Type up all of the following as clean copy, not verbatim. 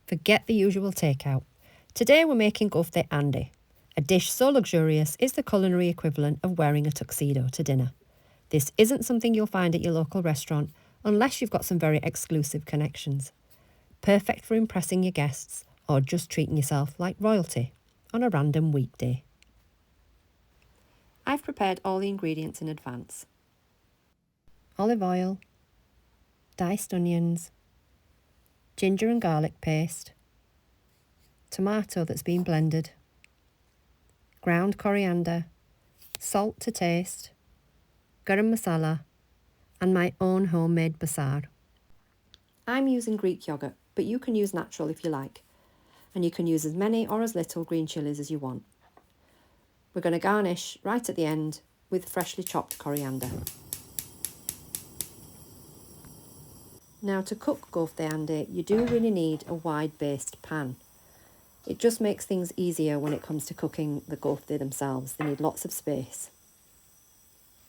Forget the usual takeout. Today we're making Koftey Andey, a dish so luxurious it's the culinary equivalent of wearing a tuxedo to dinner. This isn't something you'll find at your local restaurant unless you've got some very exclusive connections. Perfect for impressing your guests or just treating yourself like royalty on a random weekday. I've prepared all the ingredients in advance. Olive oil, diced onions, ginger and garlic paste, tomato that's been blended, ground coriander, salt to taste, garam masala, and my own homemade basar. I'm using Greek yoghurt, but you can use natural if you like, and you can use as many or as little green chillies as you want. We're going to garnish right at the end with freshly chopped coriander. Now, to cook Koftey Andey, you do really need a wide-based pan. It just makes things easier when it comes to cooking the Koftey themselves. They need lots of space.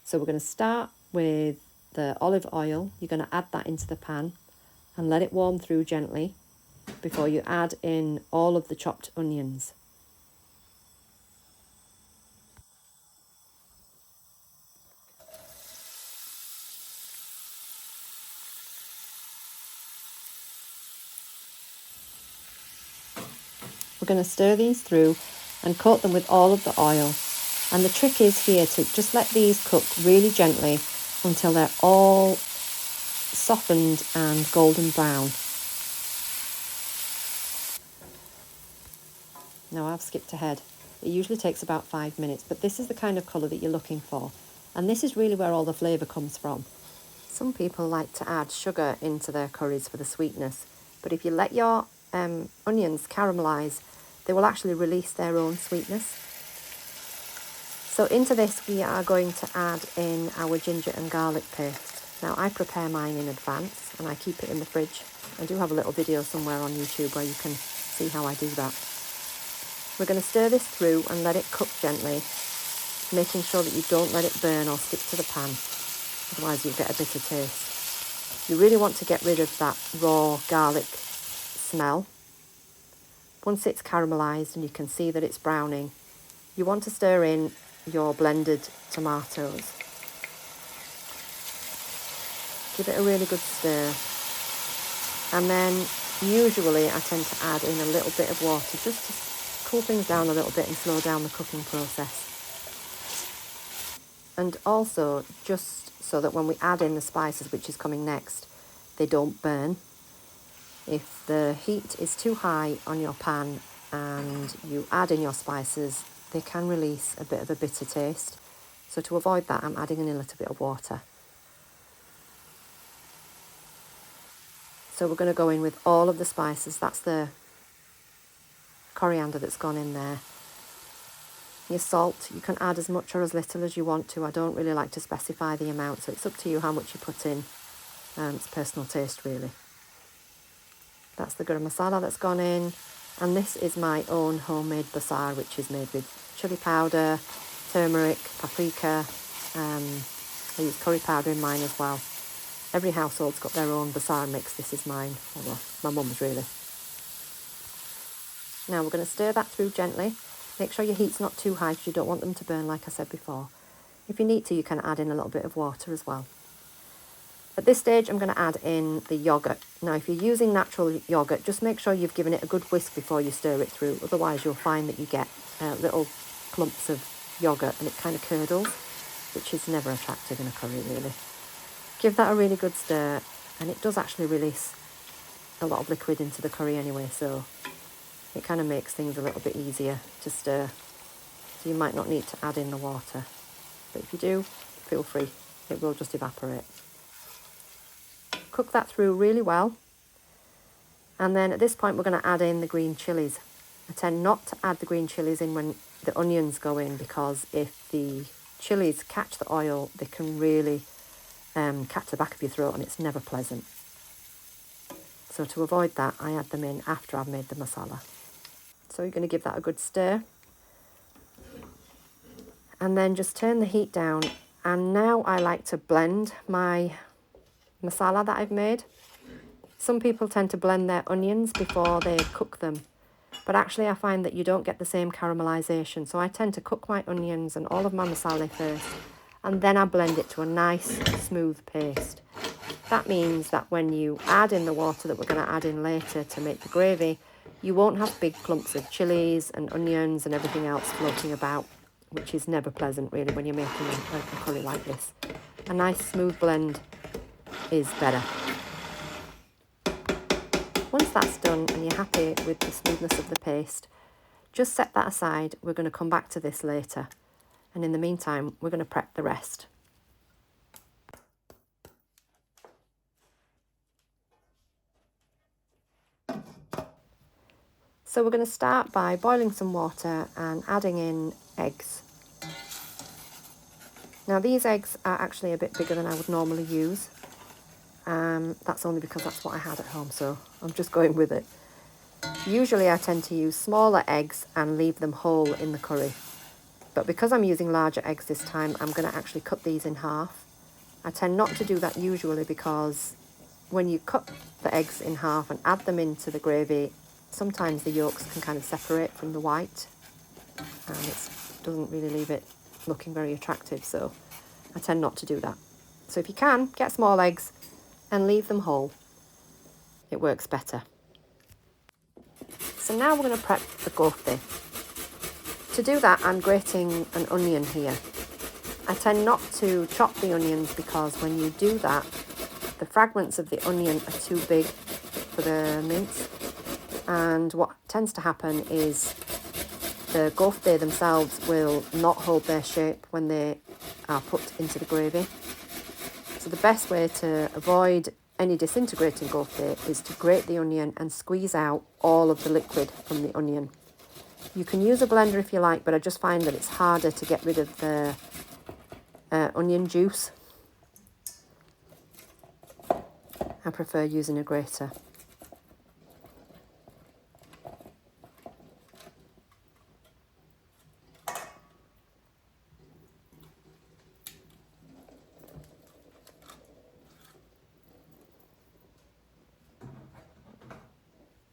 So we're going to start with the olive oil. You're going to add that into the pan and let it warm through gently before you add in all of the chopped onions. We're going to stir these through and coat them with all of the oil. And the trick is here to just let these cook really gently until they're all softened and golden brown. Now I've skipped ahead. It usually takes about 5 minutes, but this is the kind of colour that you're looking for. And this is really where all the flavour comes from. Some people like to add sugar into their curries for the sweetness, but if you let your onions caramelise, they will actually release their own sweetness. So into this we are going to add in our ginger and garlic paste. Now I prepare mine in advance and I keep it in the fridge. I do have a little video somewhere on YouTube where you can see how I do that. We're going to stir this through and let it cook gently, making sure that you don't let it burn or stick to the pan, otherwise you'll get a bitter taste. You really want to get rid of that raw garlic smell. Once it's caramelised and you can see that it's browning, you want to stir in your blended tomatoes. Give it a really good stir. And then usually I tend to add in a little bit of water just to cool things down a little bit and slow down the cooking process. And also just so that when we add in the spices, which is coming next, they don't burn. If the heat is too high on your pan and you add in your spices, they can release a bit of a bitter taste. So to avoid that, I'm adding in a little bit of water. So we're going to go in with all of the spices. That's the coriander that's gone in there. Your salt, you can add as much or as little as you want to. I don't really like to specify the amount, so it's up to you how much you put in. It's personal taste, really. That's the garam masala that's gone in. And this is my own homemade basar, which is made with chili powder, turmeric, paprika. I use curry powder in mine as well. Every household's got their own basar mix. This is mine. Well, my mum's really. Now we're going to stir that through gently. Make sure your heat's not too high because you don't want them to burn, like I said before. If you need to, you can add in a little bit of water as well. At this stage, I'm going to add in the yoghurt. Now, if you're using natural yoghurt, just make sure you've given it a good whisk before you stir it through. Otherwise, you'll find that you get little clumps of yoghurt and it kind of curdles, which is never attractive in a curry, really. Give that a really good stir, and it does actually release a lot of liquid into the curry anyway, so it kind of makes things a little bit easier to stir. So you might not need to add in the water, but if you do, feel free. It will just evaporate. Cook that through really well, and then at this point we're going to add in the green chilies. I tend not to add the green chilies in when the onions go in, because if the chilies catch the oil, they can really catch the back of your throat and it's never pleasant. So to avoid that, I add them in after I've made the masala. So you're going to give that a good stir, and then just turn the heat down. And now I like to blend my masala that I've made. Some people tend to blend their onions before they cook them, but actually I find that you don't get the same caramelization. So I tend to cook my onions and all of my masala first, and then I blend it to a nice smooth paste. That means that when you add in the water that we're going to add in later to make the gravy, you won't have big clumps of chilies and onions and everything else floating about, which is never pleasant really when you're making a curry like this. A nice smooth blend is better. Once that's done and you're happy with the smoothness of the paste, just set that aside. We're going to come back to this later. And in the meantime, we're going to prep the rest. So we're going to start by boiling some water and adding in eggs. Now these eggs are actually a bit bigger than I would normally use. That's only because that's what I had at home, so I'm just going with it. Usually I tend to use smaller eggs and leave them whole in the curry. But because I'm using larger eggs this time, I'm going to actually cut these in half. I tend not to do that usually because when you cut the eggs in half and add them into the gravy, sometimes the yolks can kind of separate from the white and it doesn't really leave it looking very attractive, so I tend not to do that. So if you can, get small eggs and leave them whole. It works better. So now we're going to prep the koftey. To do that, I'm grating an onion here. I tend not to chop the onions because when you do that, the fragments of the onion are too big for the mince. And what tends to happen is the koftey themselves will not hold their shape when they are put into the gravy. So the best way to avoid any disintegrating koftey is to grate the onion and squeeze out all of the liquid from the onion. You can use a blender if you like, but I just find that it's harder to get rid of the onion juice. I prefer using a grater.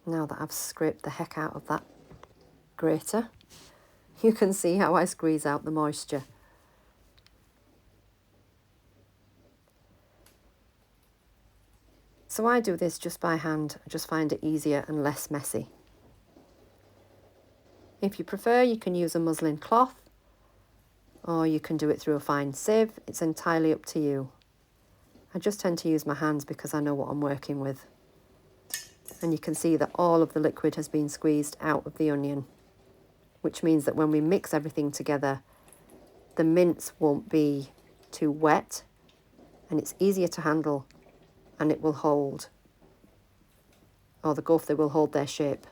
Now that I've scraped the heck out of that grater, you can see how I squeeze out the moisture. So I do this just by hand. I just find it easier and less messy. If you prefer, you can use a muslin cloth or you can do it through a fine sieve. It's entirely up to you. I just tend to use my hands because I know what I'm working with. And you can see that all of the liquid has been squeezed out of the onion, which means that when we mix everything together, the mince won't be too wet and it's easier to handle and it will hold, or the koftey will hold their shape.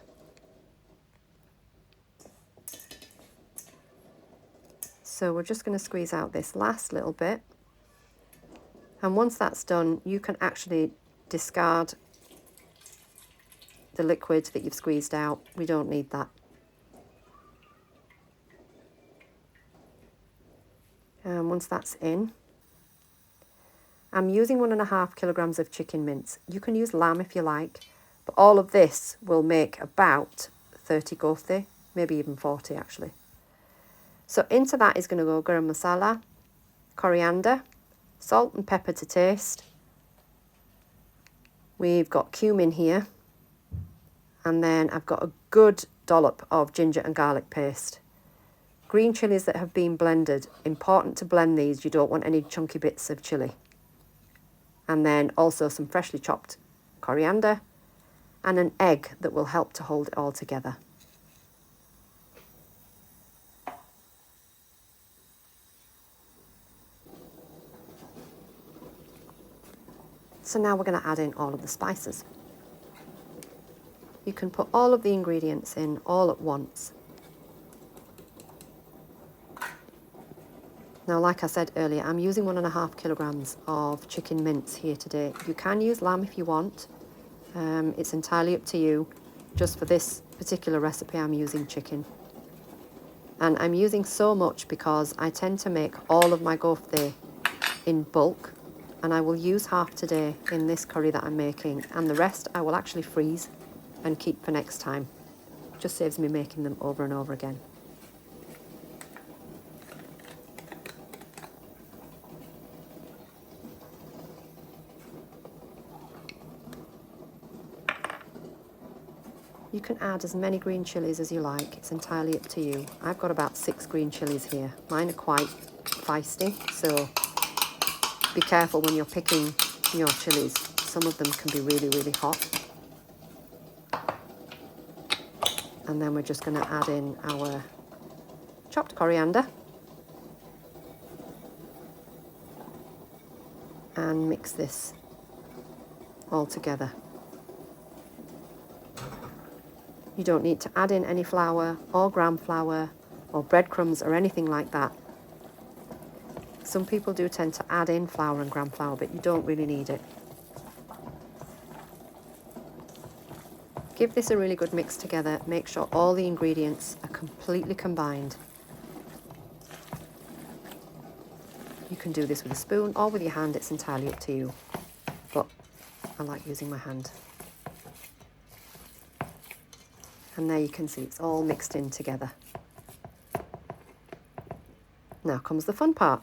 So we're just going to squeeze out this last little bit. And once that's done, you can actually discard the liquid that you've squeezed out. We don't need that. And once that's in, I'm using 1.5 kilograms of chicken mince. You can use lamb if you like, but all of this will make about 30 koftey, maybe even 40 actually. So into that is going to go garam masala, coriander, salt and pepper to taste. We've got cumin here. And then I've got a good dollop of ginger and garlic paste. Green chilies that have been blended. Important to blend these. You don't want any chunky bits of chili. And then also some freshly chopped coriander and an egg that will help to hold it all together. So now we're going to add in all of the spices. You can put all of the ingredients in all at once. Now, like I said earlier, I'm using 1.5 kilograms of chicken mince here today. You can use lamb if you want. It's entirely up to you. Just for this particular recipe, I'm using chicken. And I'm using so much because I tend to make all of my koftey in bulk. and I will use half today in this curry that I'm making, and the rest I will actually freeze and keep for next time. Just saves me making them over and over again. You can add as many green chilies as you like, it's entirely up to you. I've got about 6 green chilies here. Mine are quite feisty, so be careful when you're picking your chilies. Some of them can be really, really hot. And then we're just going to add in our chopped coriander and mix this all together. You don't need to add in any flour or gram flour or breadcrumbs or anything like that. Some people do tend to add in flour and gram flour, but you don't really need it. Give this a really good mix together. Make sure all the ingredients are completely combined. You can do this with a spoon or with your hand, it's entirely up to you. But I like using my hand. And there you can see it's all mixed in together. Now comes the fun part.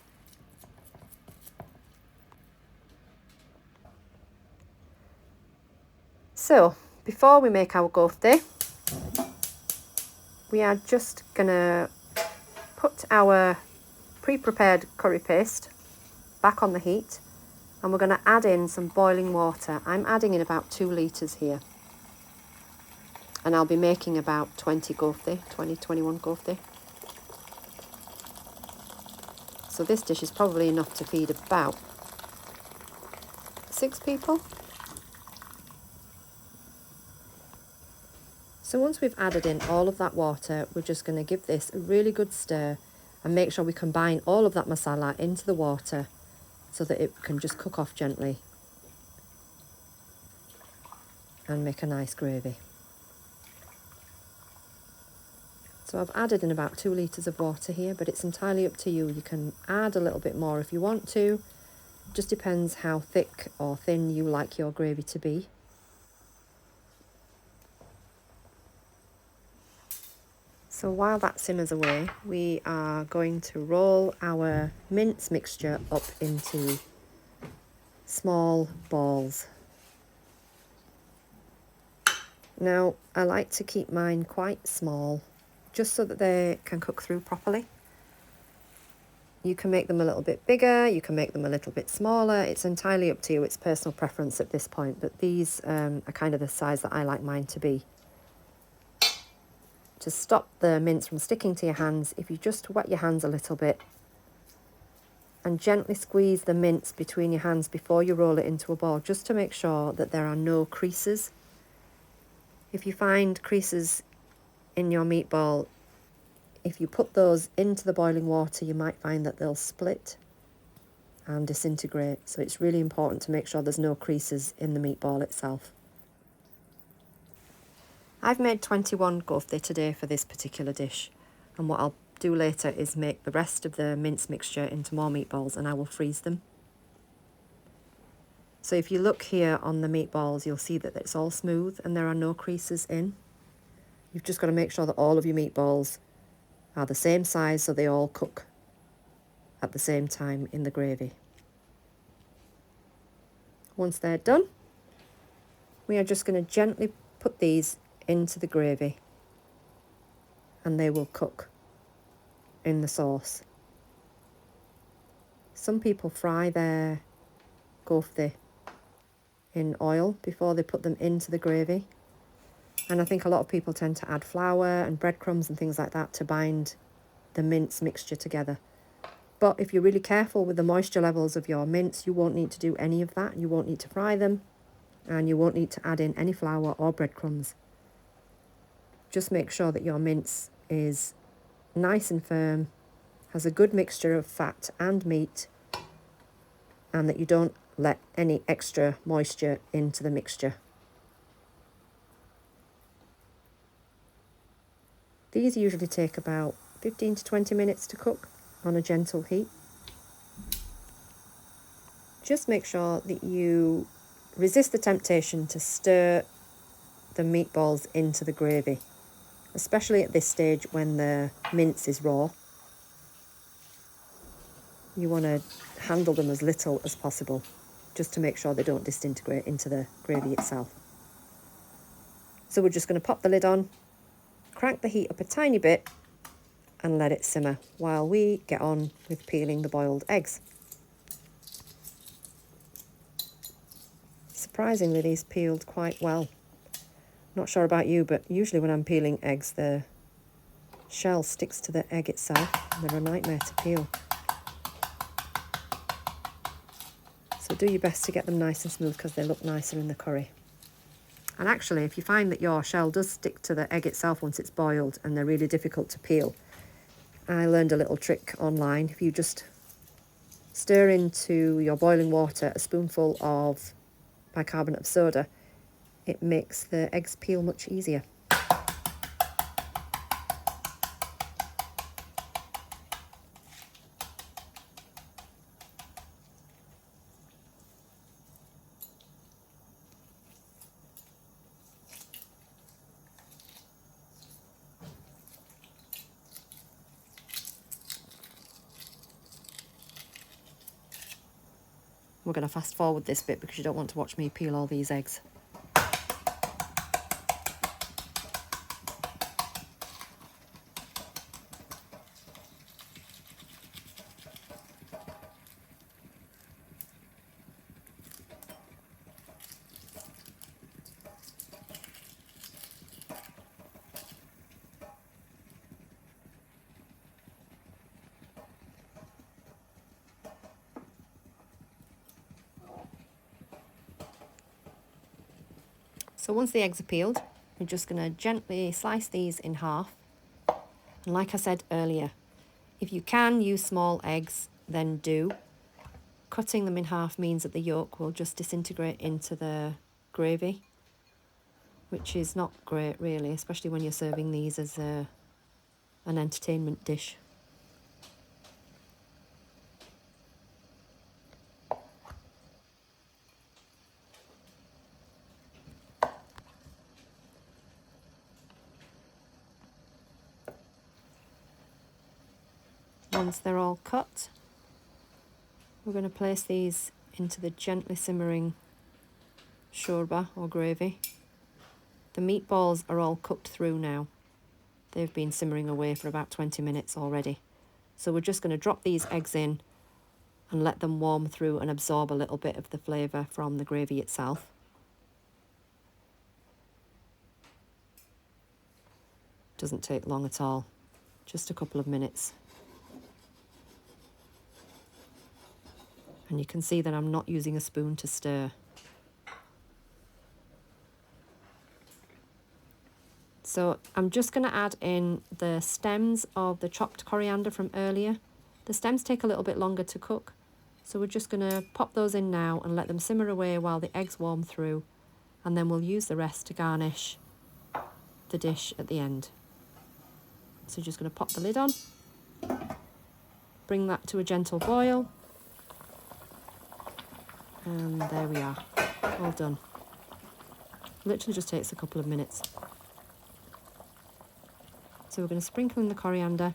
So, before we make our koftey, we are just gonna put our pre-prepared curry paste back on the heat, and we're gonna add in some boiling water. I'm adding in about 2 litres here. And I'll be making about 20 koftey, 21 koftey. So this dish is probably enough to feed about 6 people. So once we've added in all of that water, we're just going to give this a really good stir and make sure we combine all of that masala into the water so that it can just cook off gently and make a nice gravy. So I've added in about 2 litres of water here, but it's entirely up to you. You can add a little bit more if you want to. It just depends how thick or thin you like your gravy to be. So while that simmers away, we are going to roll our mince mixture up into small balls. Now, I like to keep mine quite small, just so that they can cook through properly. You can make them a little bit bigger, you can make them a little bit smaller. It's entirely up to you, it's personal preference at this point, but these are kind of the size that I like mine to be. To stop the mince from sticking to your hands, if you just wet your hands a little bit and gently squeeze the mince between your hands before you roll it into a ball, just to make sure that there are no creases. If you find creases in your meatball, if you put those into the boiling water, you might find that they'll split and disintegrate. So it's really important to make sure there's no creases in the meatball itself. I've made 21 koftey today for this particular dish, and what I'll do later is make the rest of the mince mixture into more meatballs, and I will freeze them. So if you look here on the meatballs, you'll see that it's all smooth and there are no creases in. You've just got to make sure that all of your meatballs are the same size so they all cook at the same time in the gravy. Once they're done, we are just going to gently put these into the gravy and they will cook in the sauce. Some people fry their koftey in oil before they put them into the gravy. And I think a lot of people tend to add flour and breadcrumbs and things like that to bind the mince mixture together. But if you're really careful with the moisture levels of your mince, you won't need to do any of that. You won't need to fry them, and you won't need to add in any flour or breadcrumbs. Just make sure that your mince is nice and firm, has a good mixture of fat and meat, and that you don't let any extra moisture into the mixture. These usually take about 15 to 20 minutes to cook on a gentle heat. just make sure that you resist the temptation to stir the meatballs into the gravy, especially at this stage when the mince is raw. You want to handle them as little as possible, just to make sure they don't disintegrate into the gravy itself. So we're just going to pop the lid on, crank the heat up a tiny bit, and let it simmer while we get on with peeling the boiled eggs. Surprisingly, these peeled quite well. Not sure about you, but usually when I'm peeling eggs, the shell sticks to the egg itself, and they're a nightmare to peel. So do your best to get them nice and smooth because they look nicer in the curry. And actually, if you find that your shell does stick to the egg itself once it's boiled and they're really difficult to peel, I learned a little trick online. If you just stir into your boiling water a spoonful of bicarbonate of soda, it makes the eggs peel much easier. We're going to fast forward this bit because you don't want to watch me peel all these eggs. So once the eggs are peeled, we're just going to gently slice these in half. And like I said earlier, if you can use small eggs, then do. Cutting them in half means that the yolk will just disintegrate into the gravy, which is not great really, especially when you're serving these as an entertainment dish. Once they're all cut, we're going to place these into the gently simmering shorba or gravy. The meatballs are all cooked through now. They've been simmering away for about 20 minutes already. So we're just going to drop these eggs in and let them warm through and absorb a little bit of the flavour from the gravy itself. Doesn't take long at all, just a couple of minutes. And you can see that I'm not using a spoon to stir. So I'm just going to add in the stems of the chopped coriander from earlier. The stems take a little bit longer to cook, so we're just going to pop those in now and let them simmer away while the eggs warm through, and then we'll use the rest to garnish the dish at the end. So just going to pop the lid on, bring that to a gentle boil, and there we are, all done. Literally just takes a couple of minutes. So we're going to sprinkle in the coriander,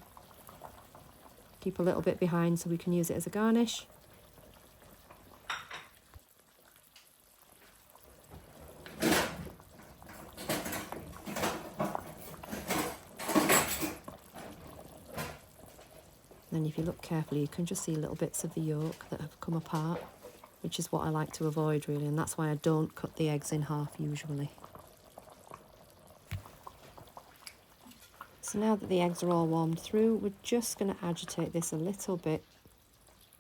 keep a little bit behind so we can use it as a garnish. Then if you look carefully, you can just see little bits of the yolk that have come apart, which is what I like to avoid really, and that's why I don't cut the eggs in half usually. So now that the eggs are all warmed through, we're just going to agitate this a little bit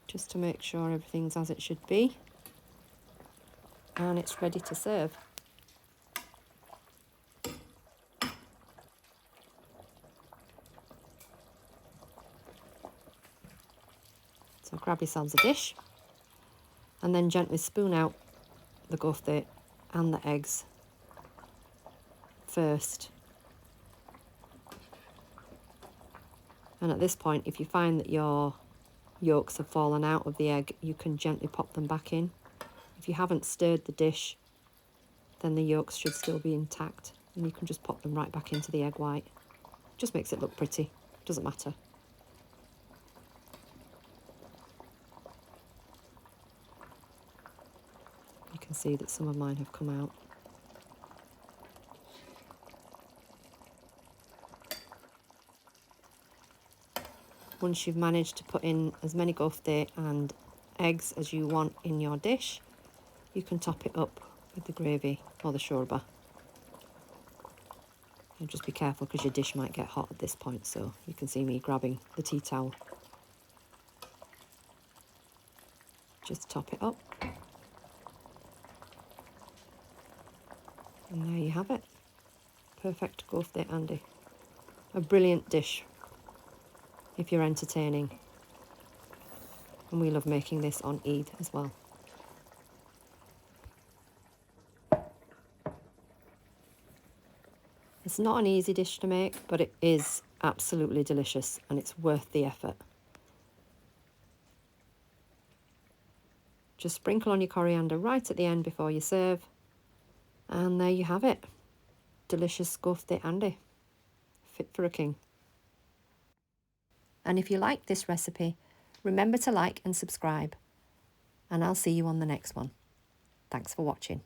just to make sure everything's as it should be, and it's ready to serve. So grab yourselves a dish and then gently spoon out the Koftey and the eggs first. And at this point, if you find that your yolks have fallen out of the egg, you can gently pop them back in. If you haven't stirred the dish, then the yolks should still be intact, and you can just pop them right back into the egg white. Just makes it look pretty, doesn't matter. You can see that some of mine have come out. Once you've managed to put in as many koftey and eggs as you want in your dish, you can top it up with the gravy or the shorba. And just be careful because your dish might get hot at this point, so you can see me grabbing the tea towel. Just top it up. And there you have it. Perfect Koftey Andey. A brilliant dish if you're entertaining. And we love making this on Eid as well. It's not an easy dish to make, but it is absolutely delicious and it's worth the effort. Just sprinkle on your coriander right at the end before you serve. And there you have it. Delicious Koftey Andey. Fit for a king. And if you like this recipe, remember to like and subscribe. And I'll see you on the next one. Thanks for watching.